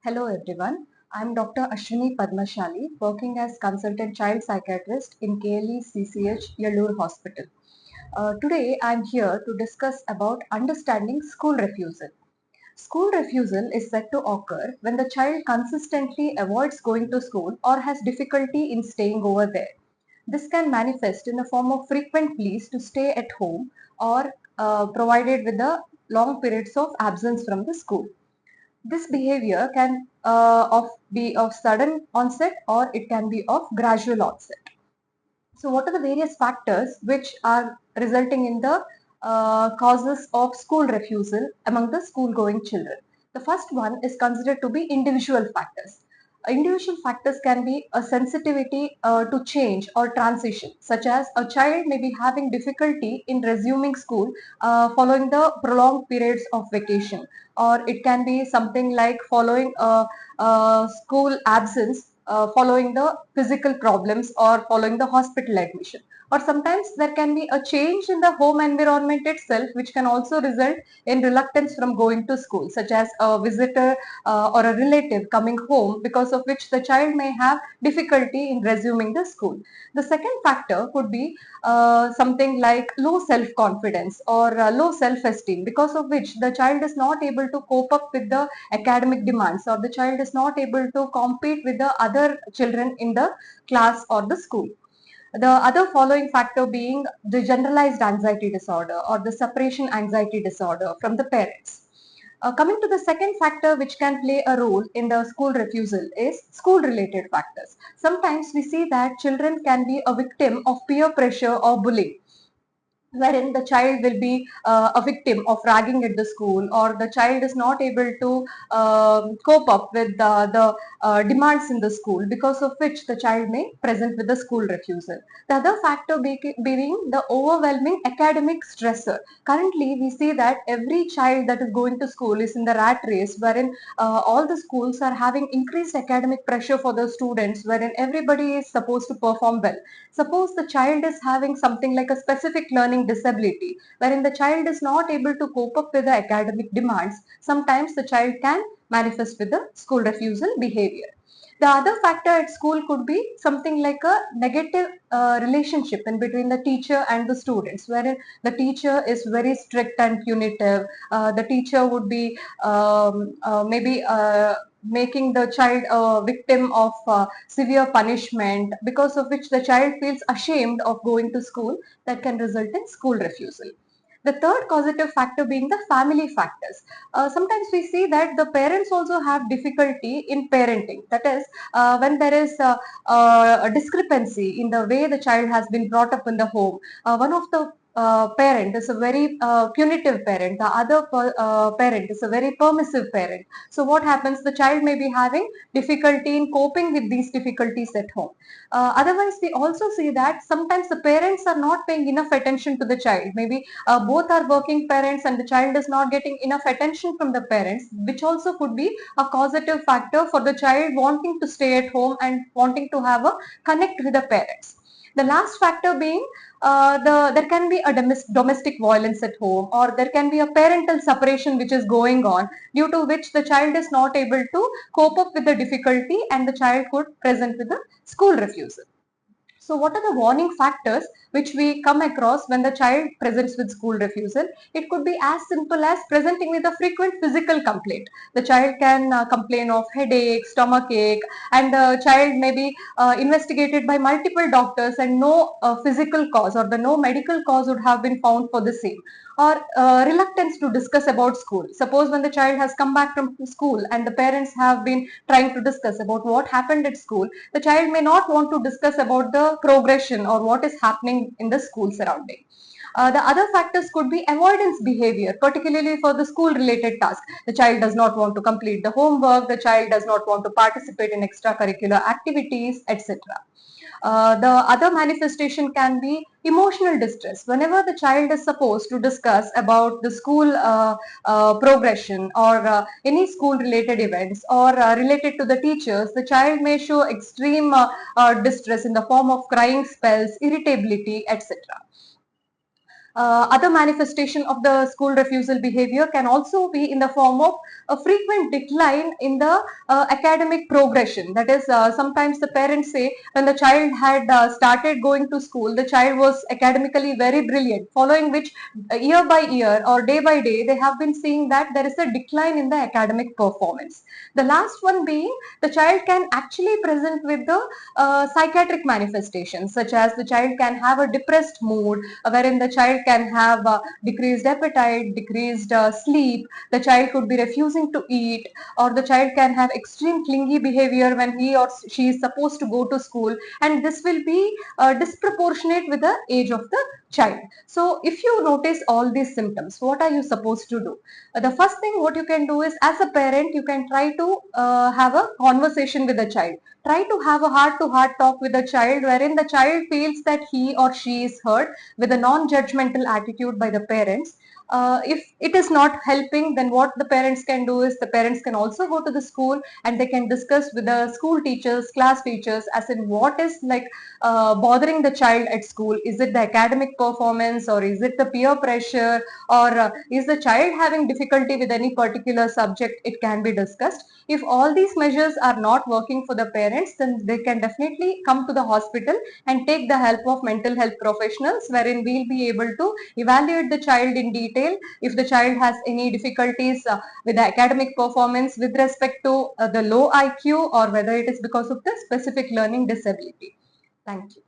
Hello everyone, I am Dr. Ashwini Padmashali, working as consultant child psychiatrist in KLE CCH Yellur Hospital. Today I am here to discuss about understanding school refusal. School refusal is said to occur when the child consistently avoids going to school or has difficulty in staying over there. This can manifest in the form of frequent pleas to stay at home or provided with the long periods of absence from the school. This behavior can be of sudden onset or it can be of gradual onset. So, what are the various factors which are resulting in the causes of school refusal among the school going children? The first one is considered to be individual factors. Individual factors can be a sensitivity to change or transition, such as a child may be having difficulty in resuming school following the prolonged periods of vacation, or it can be something like following a school absence following the physical problems or following the hospital admission, or sometimes there can be a change in the home environment itself which can also result in reluctance from going to school, such as a visitor or a relative coming home, because of which the child may have difficulty in resuming the school. The second factor could be something like low self confidence or low self esteem, because of which the child is not able to cope up with the academic demands, or the child is not able to compete with the other children in the class or the school. The other following factor being the generalized anxiety disorder or the separation anxiety disorder from the parents. Coming to the second factor which can play a role in the school refusal is school related factors. Sometimes we see that children can be a victim of peer pressure or bullying, wherein the child will be a victim of ragging at the school, or the child is not able to cope up with the demands in the school, because of which the child may present with the school refusal. The other factor being the overwhelming academic stressor. Currently we see that every child that is going to school is in the rat race, wherein all the schools are having increased academic pressure for the students, wherein everybody is supposed to perform well. Suppose the child is having something like a specific learning disability, wherein the child is not able to cope up with the academic demands, sometimes the child can manifest with the school refusal behavior. The other factor at school could be something like a negative relationship in between the teacher and the students, wherein the teacher is very strict and punitive. The teacher would be maybe making the child a victim of severe punishment, because of which the child feels ashamed of going to school. That can result in school refusal. The third causative factor being the family factors. Sometimes we see that the parents also have difficulty in parenting. That is, when there is a discrepancy in the way the child has been brought up in the home. One of the parent is a very punitive parent, the other parent is a very permissive parent. So what happens? The child may be having difficulty in coping with these difficulties at home. Otherwise, we also see that sometimes the parents are not paying enough attention to the child. Maybe both are working parents and the child is not getting enough attention from the parents, which also could be a causative factor for the child wanting to stay at home and wanting to have a connect with the parents. The last factor being there can be a domestic violence at home, or there can be a parental separation which is going on, due to which the child is not able to cope up with the difficulty and the child could present with the school refusal. So what are the warning factors which we come across when the child presents with school refusal? It could be as simple as presenting with a frequent physical complaint. The child can complain of headache, stomach ache, and the child may be investigated by multiple doctors and no physical cause or the no medical cause would have been found for the same. Or reluctance to discuss about school. Suppose when the child has come back from school and the parents have been trying to discuss about what happened at school, the child may not want to discuss about the progression or what is happening in the school surrounding. The other factors could be avoidance behavior, particularly for the school related task. The child does not want to complete the homework, the child does not want to participate in extracurricular activities, etc. The other manifestation can be emotional distress. Whenever the child is supposed to discuss about the school progression or any school related events or related to the teachers, the child may show extreme distress in the form of crying spells, irritability, etc. Other manifestation of the school refusal behavior can also be in the form of a frequent decline in the academic progression. That is, sometimes the parents say when the child had started going to school, the child was academically very brilliant, following which year by year or day by day, they have been seeing that there is a decline in the academic performance. The last one being the child can actually present with the psychiatric manifestations, such as the child can have a depressed mood, wherein the child can have decreased appetite, decreased sleep, the child could be refusing to eat, or the child can have extreme clingy behavior when he or she is supposed to go to school, and this will be disproportionate with the age of the child. So if you notice all these symptoms, what are you supposed to do? The first thing what you can do is, as a parent, you can try to have a conversation with the child. Try to have a heart to heart talk with the child, wherein the child feels that he or she is heard, with a non-judgmental attitude by the parents. If it is not helping, then what the parents can do is, the parents can also go to the school and they can discuss with the school teachers, class teachers, as in what is like bothering the child at school. Is it the academic performance, or is it the peer pressure, or is the child having difficulty with any particular subject? It can be discussed. If all these measures are not working for the parents, then they can definitely come to the hospital and take the help of mental health professionals, wherein we'll be able to evaluate the child in detail. If the child has any difficulties with the academic performance with respect to the low IQ, or whether it is because of the specific learning disability. Thank you.